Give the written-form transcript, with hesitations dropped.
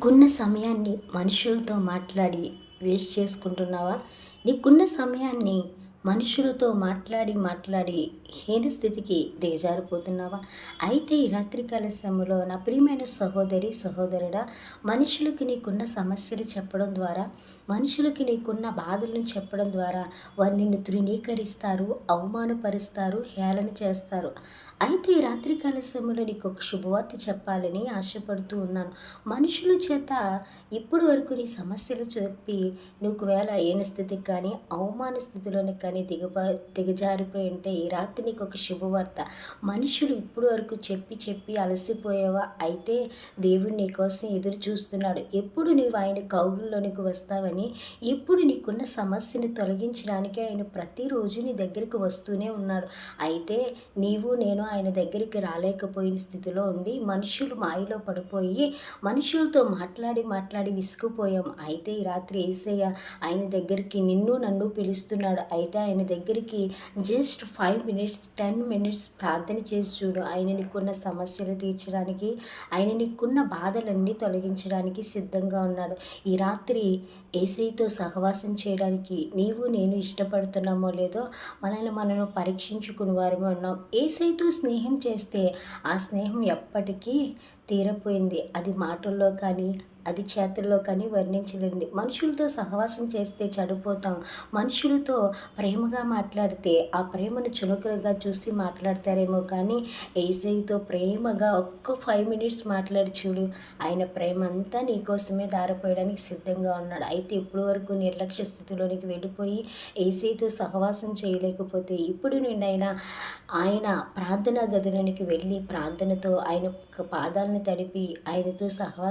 నీకున్న సమయాన్ని మనుషులతో మాట్లాడి వేస్ట్ చేసుకుంటున్నావా? నీకున్న సమయాన్ని మనుషులతో మాట్లాడి హీన స్థితికి దిగజారిపోతున్నావా? అయితే ఈ రాత్రికాల సమయంలో నా ప్రియమైన సహోదరి, సహోదరుడా, మనుషులకి నీకున్న సమస్యలు చెప్పడం ద్వారా, మనుషులకి నీకున్న బాధలను చెప్పడం ద్వారా వారు నిన్ను తృణీకరిస్తారు, అవమానపరుస్తారు, హేళన చేస్తారు. అయితే ఈ రాత్రికాల సమయంలో నీకు ఒక శుభవార్త చెప్పాలని ఆశపడుతూ ఉన్నాను. మనుషుల చేత ఇప్పటి వరకు నీ సమస్యలు చెప్పి నువ్వు ఒకవేళ హీన స్థితికి కానీ, అవమాన స్థితిలోనికి కానీ దిగజారిపోయి ఉంటే ఈ రాత్రి నీకు ఒక శుభవార్త. మనుషులు ఇప్పటి వరకు చెప్పి అలసిపోయావా? అయితే దేవుడు నీకోసం ఎదురు చూస్తున్నాడు. ఎప్పుడు నీవు ఆయన కౌగుల్లోనికి వస్తావని, ఎప్పుడు నీకున్న సమస్యని తొలగించడానికి ఆయన ప్రతిరోజు నీ దగ్గరికి వస్తూనే ఉన్నాడు. అయితే నీవు నేను ఆయన దగ్గరికి రాలేకపోయిన స్థితిలో ఉండి మనుషులు మాయలో పడిపోయి మనుషులతో మాట్లాడి విసిగిపోయాం. అయితే ఈ రాత్రి యేసయ్య ఆయన దగ్గరికి నిన్ను నన్ను పిలుస్తున్నాడు. అయితే ఆయన దగ్గరికి జస్ట్ 5 మినిట్స్ 10 మినిట్స్ ప్రార్థన చేసి చూడు. ఆయన నీకున్న సమస్యలు తీర్చడానికి, ఆయన నీకున్న బాధలన్నీ తొలగించడానికి సిద్ధంగా ఉన్నాడు. ఈ రాత్రి యేసయ్యతో సహవాసం చేయడానికి నీవు నేను ఇష్టపడుతున్నామో లేదో మనం పరీక్షించుకుని వారమే ఉన్నాం. యేసయ్యతో స్నేహం చేస్తే ఆ స్నేహం ఎప్పటికీ తీరపోయింది. అది మాటల్లో కానీ, అది చేతుల్లో కానీ వర్ణించలేండి. మనుషులతో సహవాసం చేస్తే చెడిపోతాం. మనుషులతో ప్రేమగా మాట్లాడితే ఆ ప్రేమను చులకనగా చూసి మాట్లాడతారేమో కానీ యేసయ్యతో ప్రేమగా ఒక్క 5 మినిట్స్ మాట్లాడి చూడు. ఆయన ప్రేమ అంతా నీకోసమే ధారపోయడానికి సిద్ధంగా ఉన్నాడు. అయితే ఇప్పటి వరకు నిర్లక్ష్య స్థితిలోనికి వెళ్ళిపోయి యేసయ్యతో సహవాసం చేయలేకపోతే ఇప్పుడు నుండైనా ఆయన ప్రార్థనా గదిలోనికి వెళ్ళి ప్రార్థనతో ఆయన పాదాలను తడిపి ఆయనతో సహవాసం